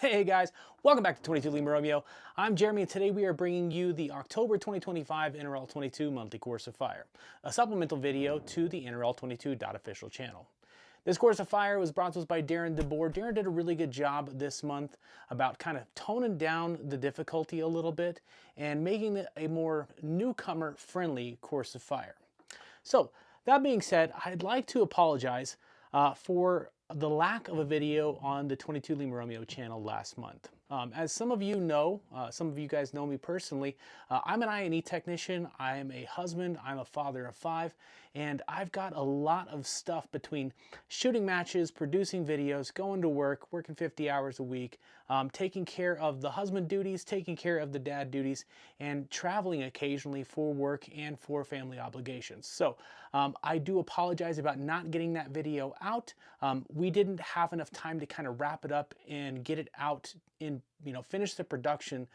Hey guys, welcome back to 22 Lima Romeo. I'm Jeremy and today we are bringing you the October 2025 NRL 22 Monthly Course of Fire, a supplemental video to the NRL 22.official channel. This Course of Fire was brought to us by Darron DeBoer. Darron did a really good job this month about kind of toning down the difficulty a little bit and making it a more newcomer friendly Course of Fire. So that being said, I'd like to apologize for the lack of a video on the 22 Lima Romeo channel last month. As some of you know, some of you guys know me personally, I'm an I&E technician, I am a husband, I'm a father of 5, and I've got a lot of stuff between shooting matches, producing videos, going to work, working 50 hours a week, taking care of the husband duties, taking care of the dad duties, and traveling occasionally for work and for family obligations. So I do apologize about not getting that video out. We didn't have enough time to kind of wrap it up and get it out in, finish the production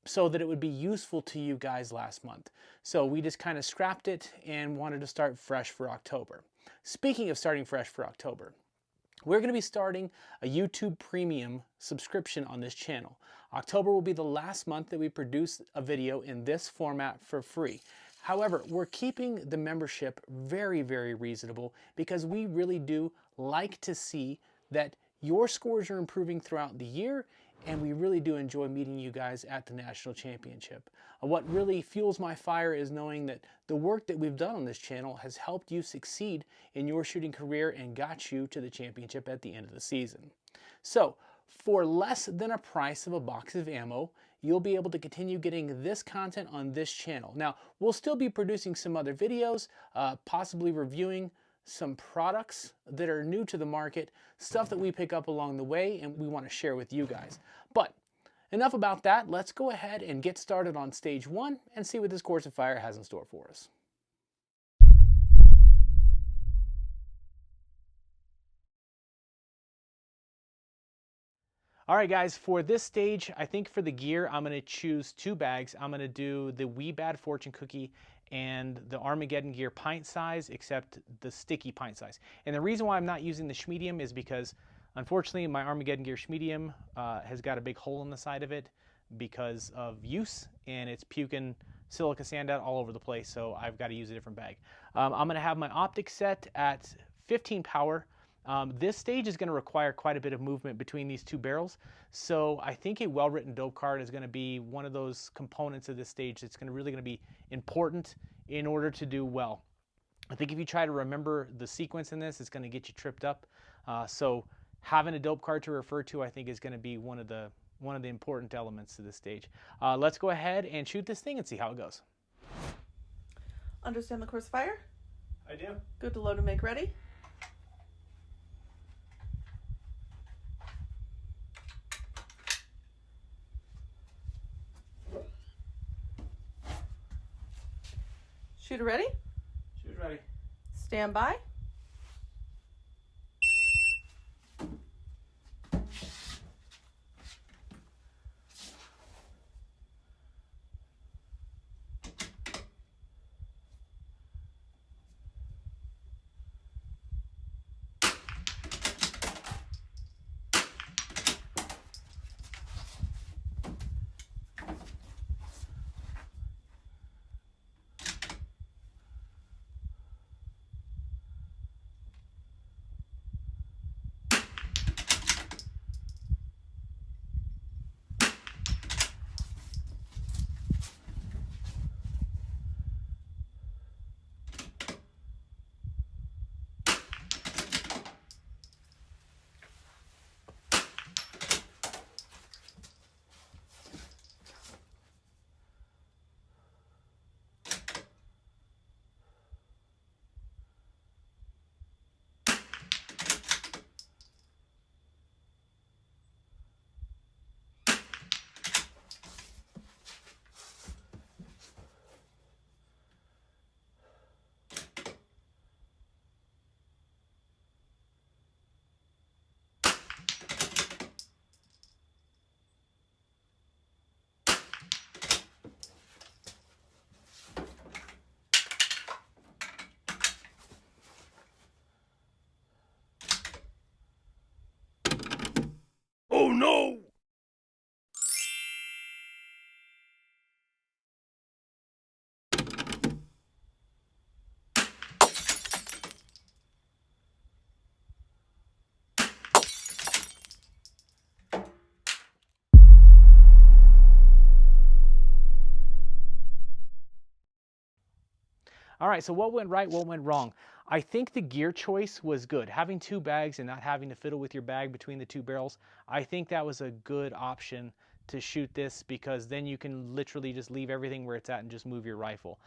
so that it would be useful to you guys last month. So we just kind of scrapped it and wanted to start fresh for October. Speaking of starting fresh for October, we're going to be starting a YouTube Premium subscription on this channel. October will be the last month that we produce a video in this format for free. However, we're keeping the membership very, very reasonable because we really do like to see that your scores are improving throughout the year, and we really do enjoy meeting you guys at the National Championship. What really fuels my fire is knowing that the work that we've done on this channel has helped you succeed in your shooting career and got you to the championship at the end of the season. So, for less than a price of a box of ammo, you'll be able to continue getting this content on this channel. Now, we'll still be producing some other videos, possibly reviewing some products that are new to the market, stuff that we pick up along the way and we want to share with you guys. But enough about that. Let's go ahead and get started on stage 1 and see what this Course of Fire has in store for us. All right, guys, for this stage, I think for the gear, I'm going to choose 2 bags. I'm going to do the Wee Bad Fortune Cookie and the Armageddon Gear pint size, except the sticky pint size. And the reason why I'm not using the Schmedium is because, unfortunately, my Armageddon Gear Schmedium has got a big hole in the side of it because of use, and it's puking silica sand out all over the place, so I've got to use a different bag. I'm going to have my optic set at 15 power. This stage is going to require quite a bit of movement between these 2 barrels, so I think a well-written dope card is going to be one of those components of this stage that's really going to be important in order to do well. I think if you try to remember the sequence in this, it's going to get you tripped up. So having a dope card to refer to, I think, is going to be one of the important elements to this stage. Let's go ahead and shoot this thing and see how it goes. Understand the Course of Fire? I do. Good to load and make ready. Shooter ready? Shoot ready. Stand by. Oh no! All right, so what went right, what went wrong? I think the gear choice was good. Having two bags and not having to fiddle with your bag between the two barrels, I think that was a good option to shoot this, because then you can literally just leave everything where it's at and just move your rifle.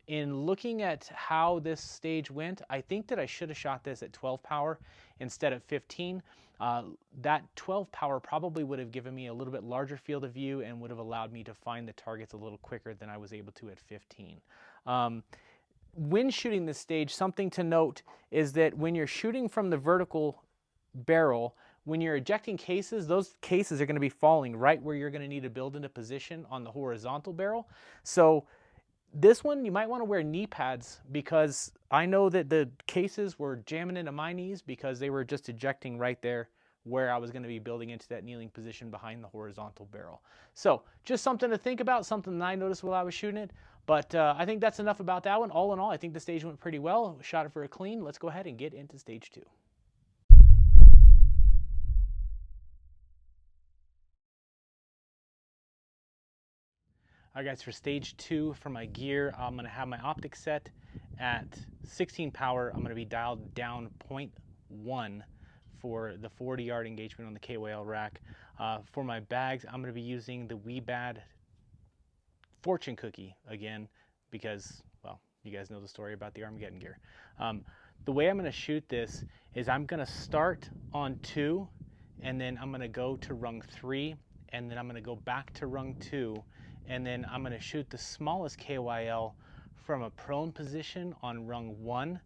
In looking at how this stage went, I think that I should have shot this at 12 power instead of 15. That 12 power probably would have given me a little bit larger field of view and would have allowed me to find the targets a little quicker than I was able to at 15. When shooting this stage, something to note is that when you're shooting from the vertical barrel, when you're ejecting cases, those cases are going to be falling right where you're going to need to build into position on the horizontal barrel. So this one, you might want to wear knee pads, because I know that the cases were jamming into my knees because they were just ejecting right there where I was going to be building into that kneeling position behind the horizontal barrel. So just something to think about, something that I noticed while I was shooting it. But I think that's enough about that one. All in all, I think the stage went pretty well. Shot it for a clean. Let's go ahead and get into stage 2. All right, guys, for stage 2 for my gear, I'm going to have my optic set at 16 power. I'm going to be dialed down 0.1 for the 40-yard engagement on the KYL rack. For my bags, I'm going to be using the Weebad fortune cookie again, because, well, you guys know the story about the Armageddon gear. The way I'm going to shoot this is I'm going to start on 2, and then I'm going to go to rung 3, and then I'm going to go back to rung 2, and then I'm going to shoot the smallest KYL from a prone position on rung 1,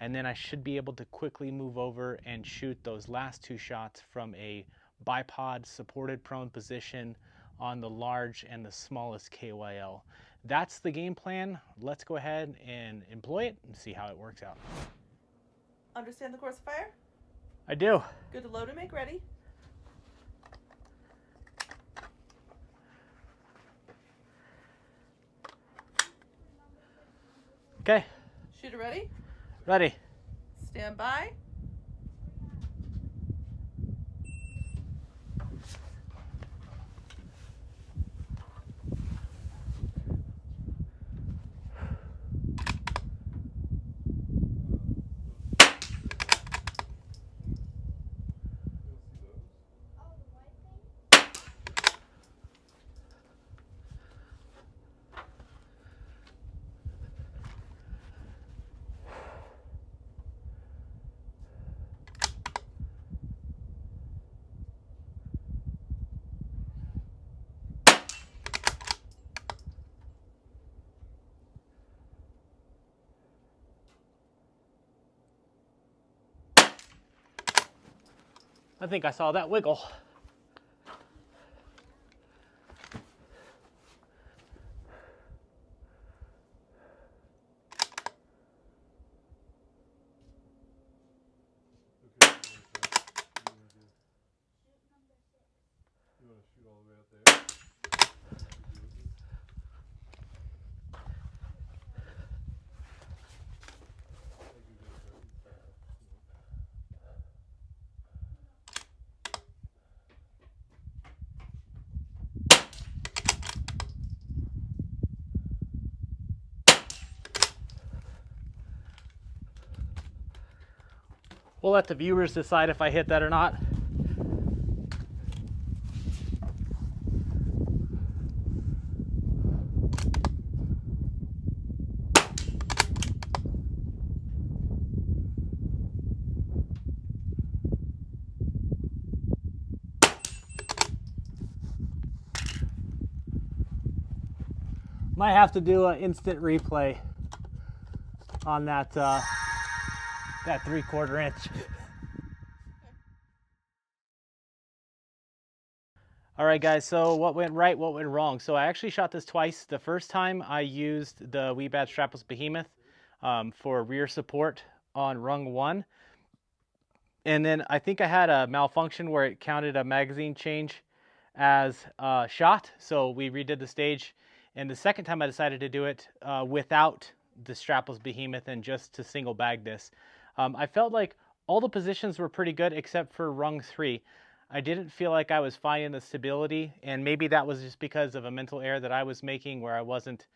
and then I should be able to quickly move over and shoot those last 2 shots from a bipod supported prone position on the large and the smallest KYL. That's the game plan. Let's go ahead and employ it and see how it works out. Understand the course of fire? I do. Good to load and make ready. Okay. Shooter ready? Ready. Stand by. I think I saw that wiggle. We'll let the viewers decide if I hit that or not. Might have to do an instant replay on that that 3/4 inch. All right, guys, so what went right, what went wrong? So I actually shot this twice. The first time I used the Weebad strapless behemoth for rear support on rung 1. And then I think I had a malfunction where it counted a magazine change as a shot. So we redid the stage. And the second time I decided to do it without the strapless behemoth and just to single bag this. I felt like all the positions were pretty good except for rung 3. I didn't feel like I was finding the stability, and maybe that was just because of a mental error that I was making where I wasn't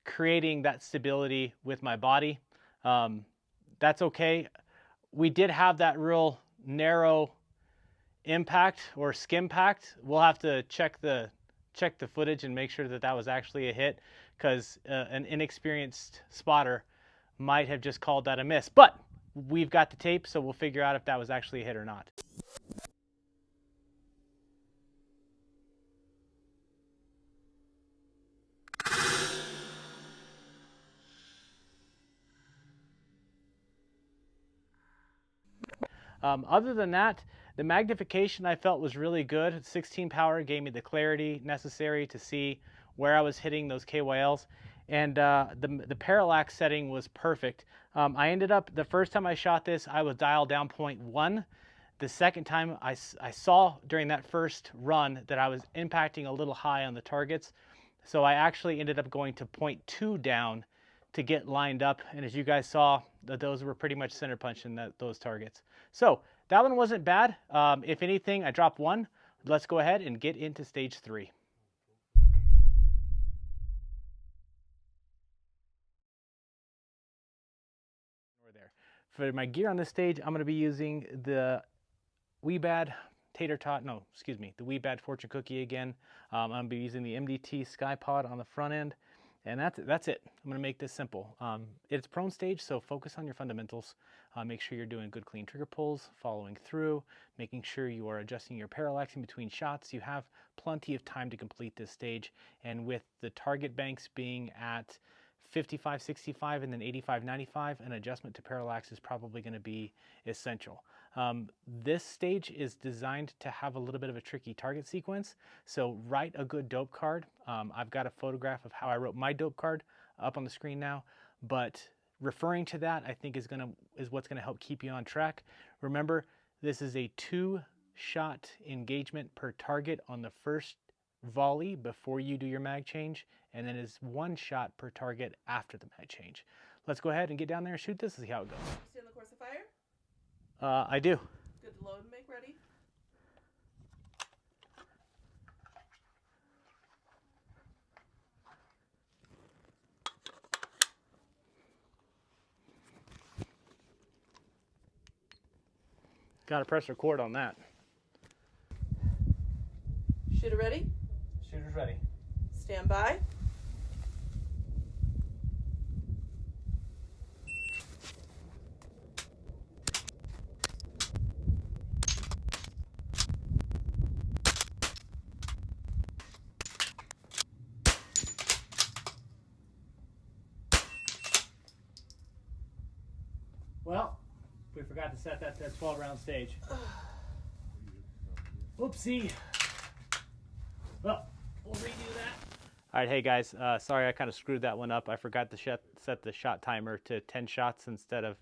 creating that stability with my body. That's okay. We did have that real narrow impact or skim pact. We'll have to check the footage and make sure that that was actually a hit, because an inexperienced spotter might have just called that a miss. But we've got the tape, so we'll figure out if that was actually a hit or not. Other than that, the magnification I felt was really good. 16 power gave me the clarity necessary to see where I was hitting those KYLs, and the parallax setting was perfect. I ended up, the first time I shot this, I was dialed down 0.1. The second time I saw during that first run that I was impacting a little high on the targets, so I actually ended up going to 0.2 down to get lined up, and as you guys saw, those were pretty much center punching those targets. So that one wasn't bad. If anything, I dropped one. Let's go ahead and get into stage 3. For my gear on this stage, I'm going to be using the Weebad the Weebad Fortune Cookie again. I'm going to be using the MDT SkyPod on the front end. And that's it. I'm going to make this simple. It's prone stage, so focus on your fundamentals. Make sure you're doing good clean trigger pulls, following through, making sure you are adjusting your parallax in between shots. You have plenty of time to complete this stage. And with the target banks being at 55, 65, and then 85, 95, an adjustment to parallax is probably going to be essential. This stage is designed to have a little bit of a tricky target sequence, so write a good dope card. I've got a photograph of how I wrote my dope card up on the screen now, but referring to that, I think is what's going to help keep you on track. Remember, this is a 2-shot engagement per target on the first volley before you do your mag change, and then is 1 shot per target after the mag change. Let's go ahead and get down there and shoot this and see how it goes. Understand the course of fire? I do. Good to load and make ready. Gotta press record on that. Shooter ready? Shooter's ready. Stand by. Well, we forgot to set that to 12-round stage. Oopsie. Well, we'll redo that. All right, hey guys, sorry I kind of screwed that one up. I forgot to set the shot timer to 10 shots instead of,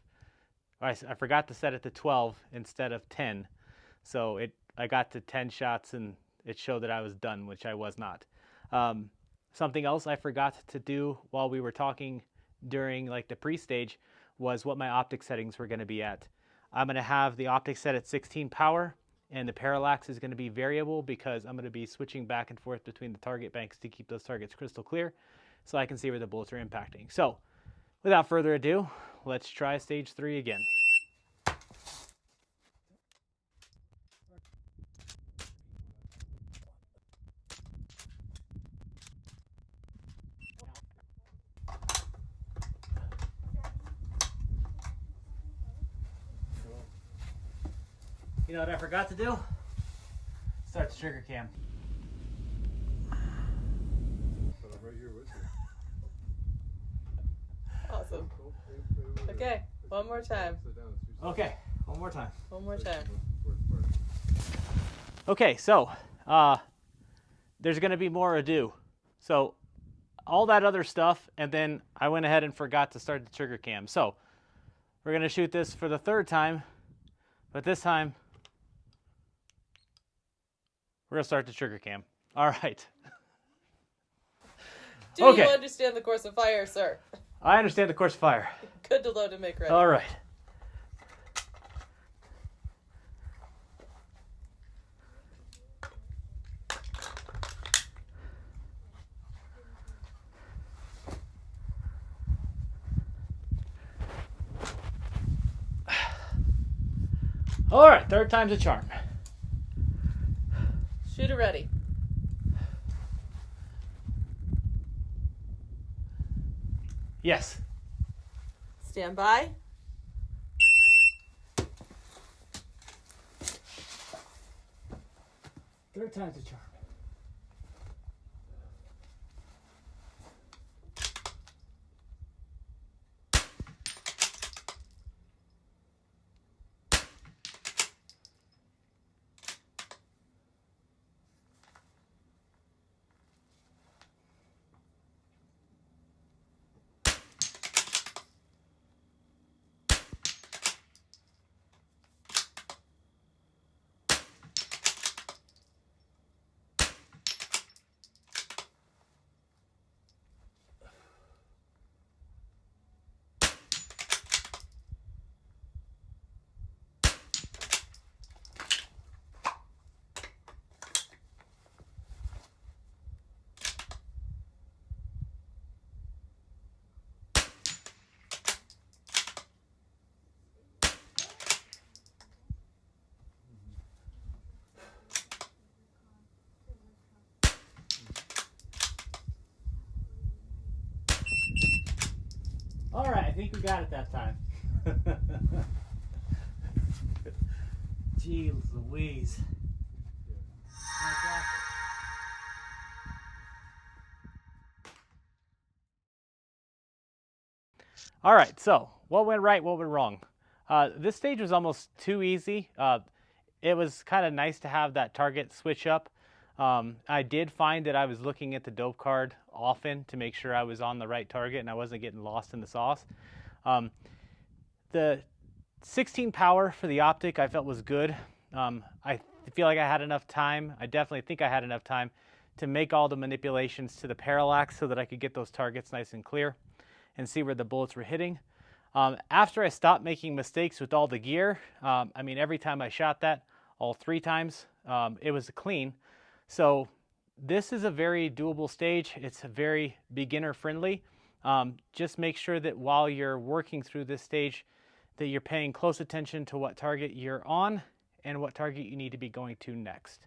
I forgot to set it to 12 instead of 10. So I got to 10 shots and it showed that I was done, which I was not. Something else I forgot to do while we were talking during like the pre-stage was what my optic settings were going to be at. I'm going to have the optic set at 16 power, and the parallax is going to be variable because I'm going to be switching back and forth between the target banks to keep those targets crystal clear so I can see where the bullets are impacting. So without further ado, let's try stage 3 again. You know what I forgot to do? Start the trigger cam. But I'm right here with you. Awesome. Okay, one more time. Okay, one more time. One more time. Okay, so there's going to be more ado. So all that other stuff, and then I went ahead and forgot to start the trigger cam. So we're going to shoot this for the 3rd time, but this time we're going to start the trigger cam. All right. Do you understand the course of fire, sir? I understand the course of fire. Good to load and make ready. All right. All right, third time's a charm. Shooter ready. Yes. Stand by. Third time's a charm. All right, I think we got it that time. Jeez Louise. All right, so what went right, what went wrong? This stage was almost too easy. It was kind of nice to have that target switch up. I did find that I was looking at the dope card often to make sure I was on the right target and I wasn't getting lost in the sauce. The 16 power for the optic I felt was good. I feel like I had enough time. I definitely think I had enough time to make all the manipulations to the parallax so that I could get those targets nice and clear and see where the bullets were hitting. After I stopped making mistakes with all the gear, I mean, every time I shot that, all 3 times, it was clean. So this is a very doable stage. It's very beginner friendly. Just make sure that while you're working through this stage that you're paying close attention to what target you're on and what target you need to be going to next.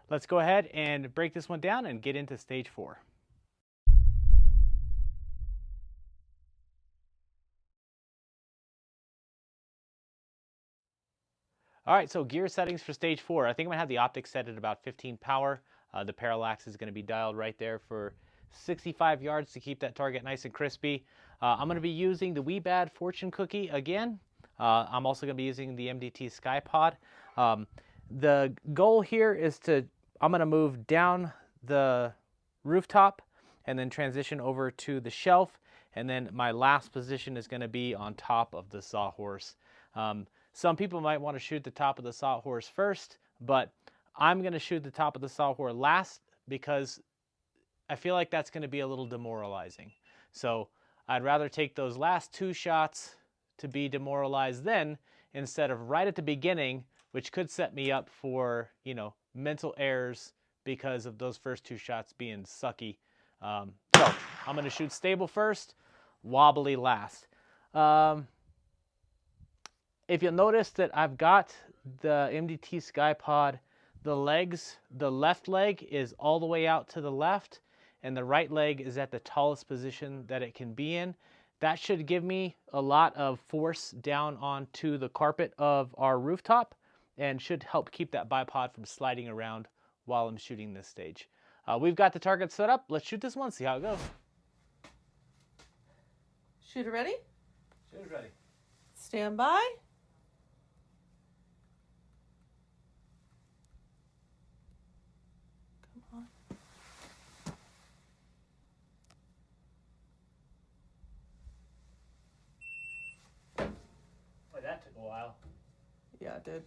Let's go ahead and break this one down and get into stage 4. All right, so gear settings for stage 4. I think I'm gonna have the optic set at about 15 power. The parallax is gonna be dialed right there for 65 yards to keep that target nice and crispy. I'm gonna be using the Wee Bad Fortune Cookie again. I'm also gonna be using the MDT Sky Pod. The goal here is I'm gonna move down the rooftop and then transition over to the shelf. And then my last position is gonna be on top of the sawhorse. Some people might want to shoot the top of the sawhorse first, but I'm going to shoot the top of the sawhorse last because I feel like that's going to be a little demoralizing. So I'd rather take those last 2 shots to be demoralized then instead of right at the beginning, which could set me up for, you know, mental errors because of those first 2 shots being sucky. So I'm going to shoot stable first, wobbly last. If you'll notice that I've got the MDT Sky Pod, the legs, the left leg is all the way out to the left and the right leg is at the tallest position that it can be in. That should give me a lot of force down onto the carpet of our rooftop and should help keep that bipod from sliding around while I'm shooting this stage. We've got the target set up. Let's shoot this one, see how it goes. Shooter ready? Shooter's ready. Stand by. Come on. Boy, that took a while. Yeah, it did.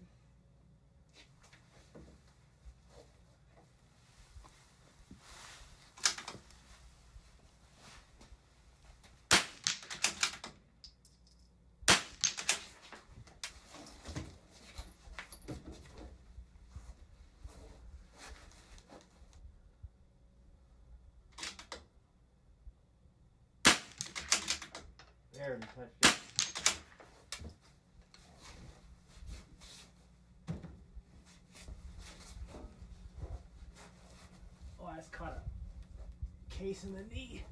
There, we touched it. case in the knee.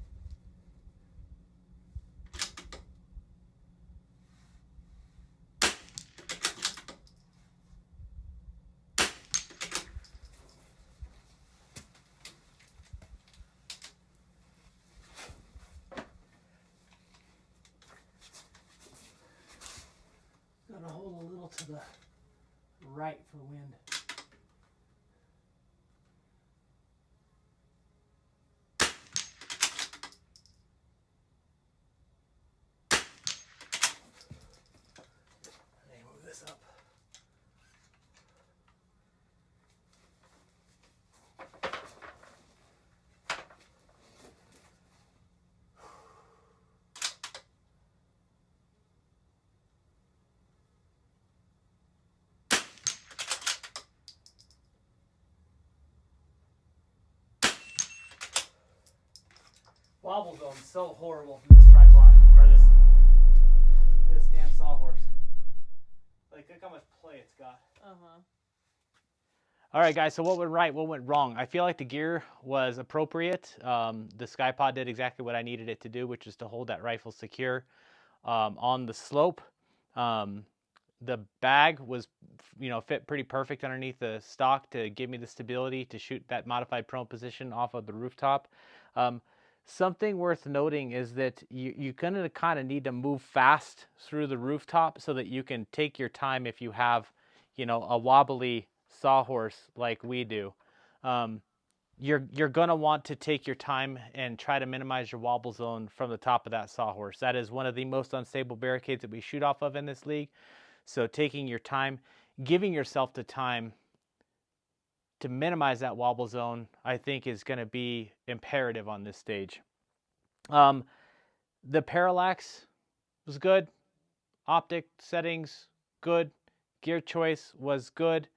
Gotta hold a little to the right for wind. Let me move this up. Wobble zone's so horrible from this tripod, or this damn sawhorse. Like, look how much play it's got. All right, guys, so what went right, what went wrong? I feel like the gear was appropriate. The SkyPod did exactly what I needed it to do, which is to hold that rifle secure on the slope. The bag was, fit pretty perfect underneath the stock to give me the stability to shoot that modified prone position off of the rooftop. Something worth noting is that you're going to kind of need to move fast through the rooftop so that you can take your time if you have, a wobbly sawhorse like we do. You're going to want to take your time and try to minimize your wobble zone from the top of that sawhorse. That is one of the most unstable barricades that we shoot off of in this league. So taking your time, giving yourself the time to minimize that wobble zone, I think is going to be imperative on this stage. The parallax was good. Optic settings, good. Gear choice was good.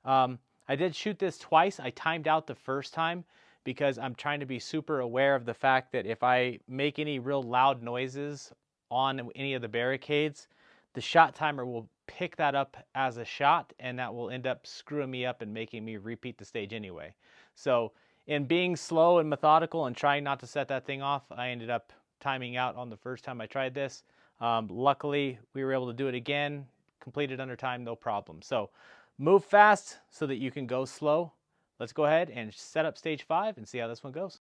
I did shoot this twice. I timed out the first time because I'm trying to be super aware of the fact that if I make any real loud noises on any of the barricades, the shot timer will pick that up as a shot, and that will end up screwing me up and making me repeat the stage anyway. So in being slow and methodical and trying not to set that thing off, I ended up timing out on the first time I tried this. Luckily, we were able to do it again, completed under time, no problem. So move fast so that you can go slow. Let's go ahead and set up stage 5 and see how this one goes.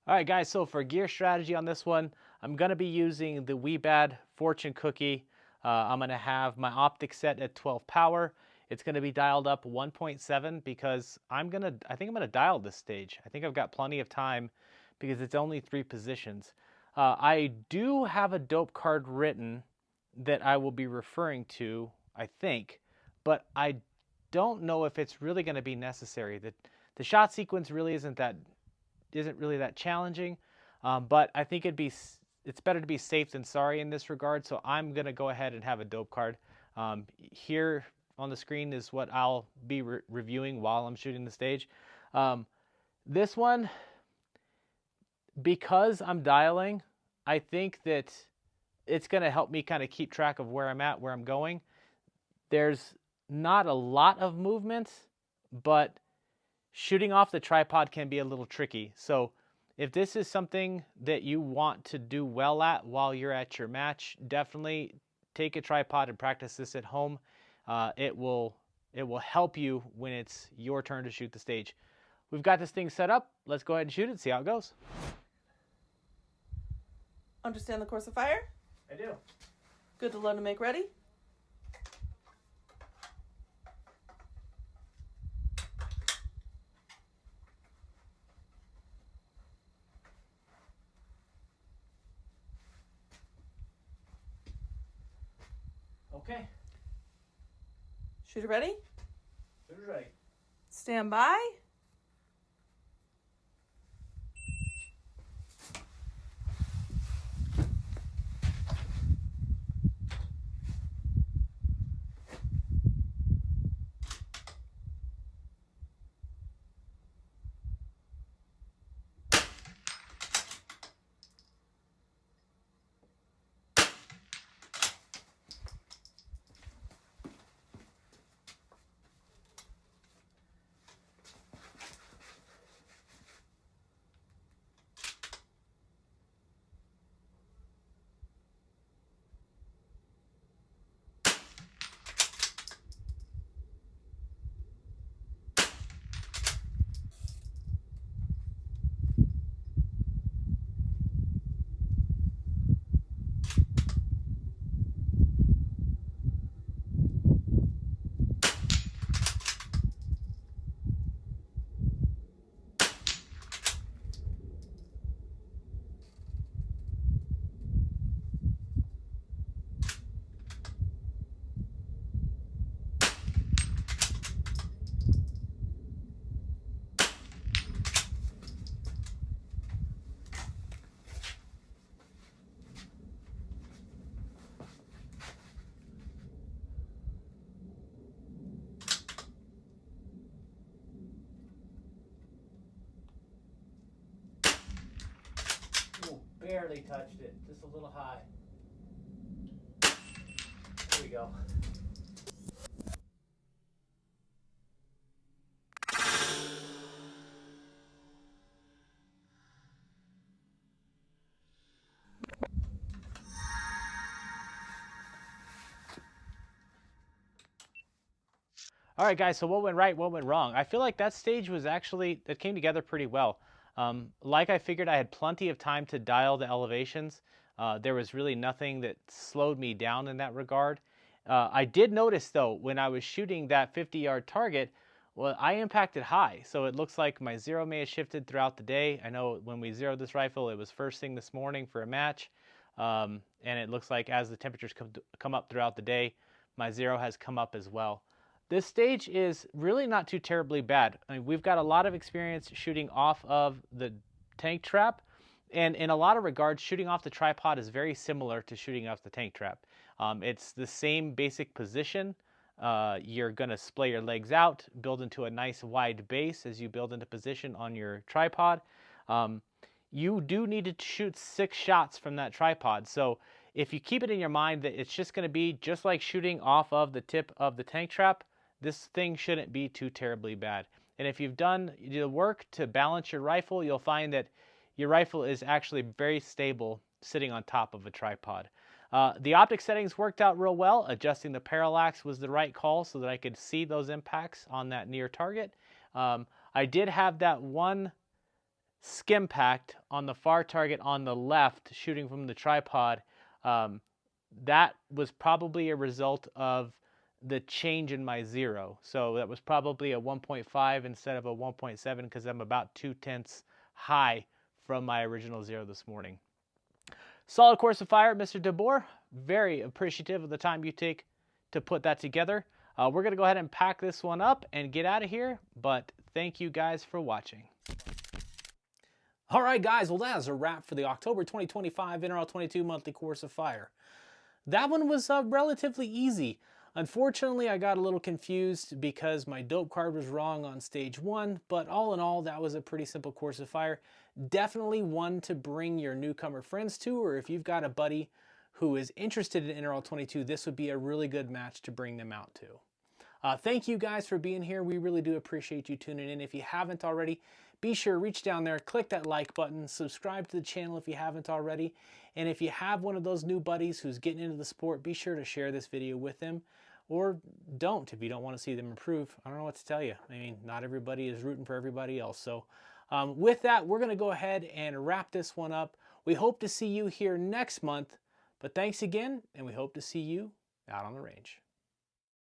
All right, guys, so for gear strategy on this one, I'm going to be using the Weebad Fortune Cookie. I'm going to have my optic set at 12 power. It's going to be dialed up 1.7 because I think I'm going to dial this stage. I think I've got plenty of time because it's only 3 positions. I do have a dope card written that I will be referring to, I think, but I don't know if it's really going to be necessary. The shot sequence really isn't really that challenging, but I think it's better to be safe than sorry in this regard, so I'm going to go ahead and have a dope card. Here on the screen is what I'll be reviewing while I'm shooting the stage. This one, because I'm dialing, I think that it's going to help me kind of keep track of where I'm at, where I'm going. There's not a lot of movement, but shooting off the tripod can be a little tricky. So if this is something that you want to do well at while you're at your match, definitely take a tripod and practice this at home. It will help you when it's your turn to shoot the stage. We've got this thing set up. Let's go ahead and shoot it and see how it goes. Understand the course of fire? I do. Good to load and make ready? Okay. Shooter ready? Shooter's ready. Stand by. barely touched it, just a little high. There we go. All right, guys, so what went right, what went wrong? I feel like that stage was actually, that came together pretty well. Like I figured, I had plenty of time to dial the elevations. There was really nothing that slowed me down in that regard. I did notice, though, when I was shooting that 50-yard target, well, I impacted high. So it looks like my zero may have shifted throughout the day. I know when we zeroed this rifle, it was first thing this morning for a match. And it looks like as the temperatures come up throughout the day, my zero has come up as well. This stage is really not too terribly bad. I mean, we've got a lot of experience shooting off of the tank trap, and in a lot of regards, shooting off the tripod is very similar to shooting off the tank trap. It's the same basic position. You're going to splay your legs out, build into a nice wide base as you build into position on your tripod. You do need to shoot 6 shots from that tripod, so if you keep it in your mind that it's just going to be just like shooting off of the tip of the tank trap, this thing shouldn't be too terribly bad. And if you've done the work to balance your rifle, you'll find that your rifle is actually very stable sitting on top of a tripod. The optic settings worked out real well. Adjusting the parallax was the right call so that I could see those impacts on that near target. I did have that one skim packed on the far target on the left shooting from the tripod. That was probably a result of the change in my zero. So that was probably a 1.5 instead of a 1.7 because I'm about 2/10 high from my original zero this morning. Solid course of fire, Mr. DeBoer. Very appreciative of the time you take to put that together. We're going to go ahead and pack this one up and get out of here, but thank you guys for watching. All right, guys, well, that is a wrap for the October 2025 NRL 22 monthly course of fire. That one was relatively easy. Unfortunately, I got a little confused because my dope card was wrong on stage 1, but all in all, that was a pretty simple course of fire. Definitely one to bring your newcomer friends to, or if you've got a buddy who is interested in NRL 22, this would be a really good match to bring them out to. Thank you guys for being here. We really do appreciate you tuning in. If you haven't already, be sure to reach down there, click that like button, subscribe to the channel if you haven't already. And if you have one of those new buddies who's getting into the sport, be sure to share this video with them. Or don't if you don't want to see them improve. I don't know what to tell you. I mean, not everybody is rooting for everybody else. So with that, we're going to go ahead and wrap this one up. We hope to see you here next month. But thanks again, and we hope to see you out on the range.